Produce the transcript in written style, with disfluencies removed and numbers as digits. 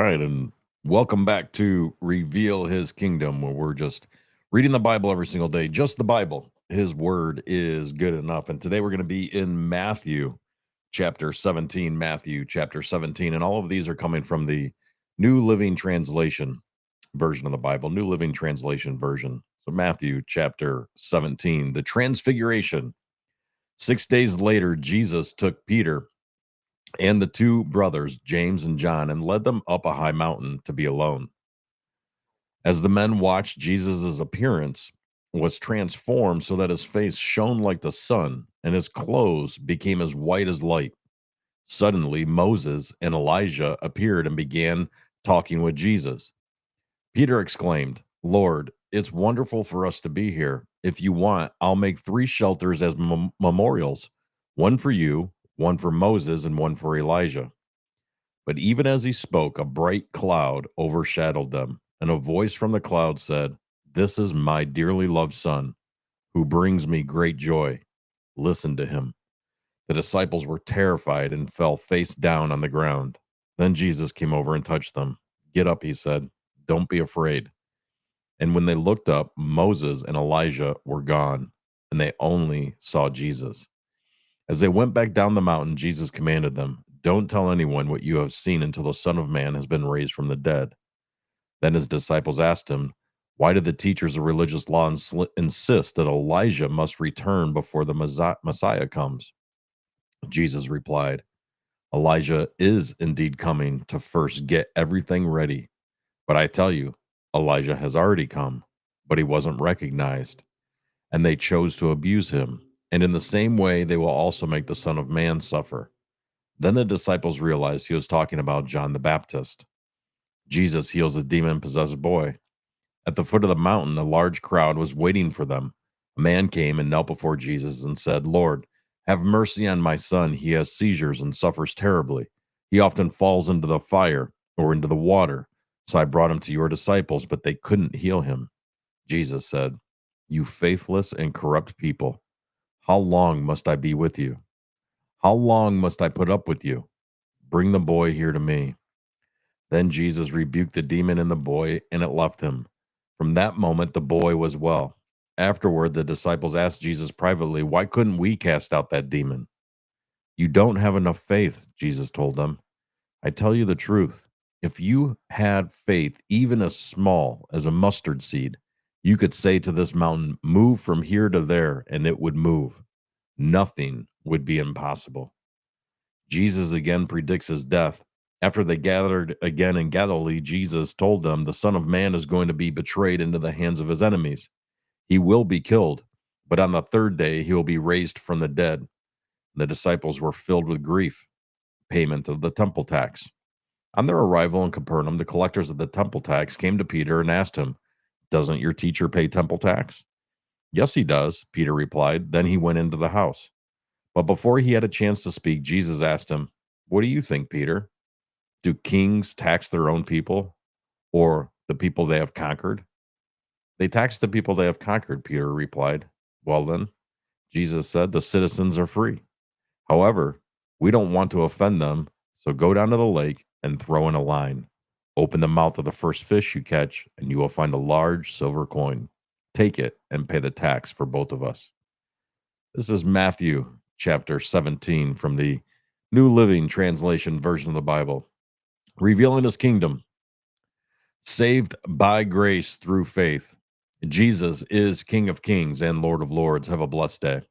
right, and welcome back to Reveal His Kingdom, where we're just reading the Bible every single day, just the Bible. His word is good enough. And today we're going to be in Matthew chapter 17, Matthew chapter 17. And all of these are coming from the New Living Translation version of the Bible, New Living Translation version. So, Matthew chapter 17, the Transfiguration. 6 days later, Jesus took Peter and the two brothers, James and John, and led them up a high mountain to be alone. As the men watched, Jesus' appearance was transformed so that his face shone like the sun and his clothes became as white as light. Suddenly, Moses and Elijah appeared and began talking with Jesus. Peter exclaimed, "Lord, it's wonderful for us to be here. If you want, I'll make three shelters as memorials, one for you, one for Moses, and one for Elijah." But even as he spoke, a bright cloud overshadowed them, and a voice from the cloud said, "This is my dearly loved son, who brings me great joy. Listen to him." The disciples were terrified and fell face down on the ground. Then Jesus came over and touched them. "Get up," he said. "Don't be afraid." And when they looked up, Moses and Elijah were gone, and they only saw Jesus. As they went back down the mountain, Jesus commanded them, "Don't tell anyone what you have seen until the Son of Man has been raised from the dead." Then his disciples asked him, "Why did the teachers of religious law insist that Elijah must return before the Messiah comes?" Jesus replied, "Elijah is indeed coming to first get everything ready. But I tell you, Elijah has already come, but he wasn't recognized, and they chose to abuse him. And in the same way, they will also make the Son of Man suffer." Then the disciples realized he was talking about John the Baptist. Jesus heals a demon possessed boy. At the foot of the mountain, a large crowd was waiting for them. A man came and knelt before Jesus and said, "Lord, have mercy on my son. He has seizures and suffers terribly. He often falls into the fire or into the water. So I brought him to your disciples, but they couldn't heal him." Jesus said, "You faithless and corrupt people, how long must I be with you? How long must I put up with you? Bring the boy here to me." Then Jesus rebuked the demon in the boy, and it left him. From that moment, the boy was well. Afterward, the disciples asked Jesus privately, "Why couldn't we cast out that demon?" "You don't have enough faith," Jesus told them. "I tell you the truth. If you had faith, even as small as a mustard seed, you could say to this mountain, 'Move from here to there,' and it would move. Nothing would be impossible." Jesus again predicts his death. After they gathered again in Galilee, Jesus told them, "The Son of Man is going to be betrayed into the hands of his enemies. He will be killed, but on the third day he will be raised from the dead." The disciples were filled with grief. Payment of the temple tax. On their arrival in Capernaum, the collectors of the temple tax came to Peter and asked him, "Doesn't your teacher pay temple tax?" "Yes, he does," Peter replied. Then he went into the house. But before he had a chance to speak, Jesus asked him, "What do you think, Peter? Do kings tax their own people or the people they have conquered?" "They tax the people they have conquered," Peter replied. "Well, then," Jesus said, "the citizens are free. However, we don't want to offend them, so go down to the lake and throw in a line. Open the mouth of the first fish you catch, and you will find a large silver coin. Take it and pay the tax for both of us." This is Matthew chapter 17 from the New Living Translation version of the Bible. Revealing his kingdom. Saved by grace through faith. Jesus is King of Kings and Lord of Lords. Have a blessed day.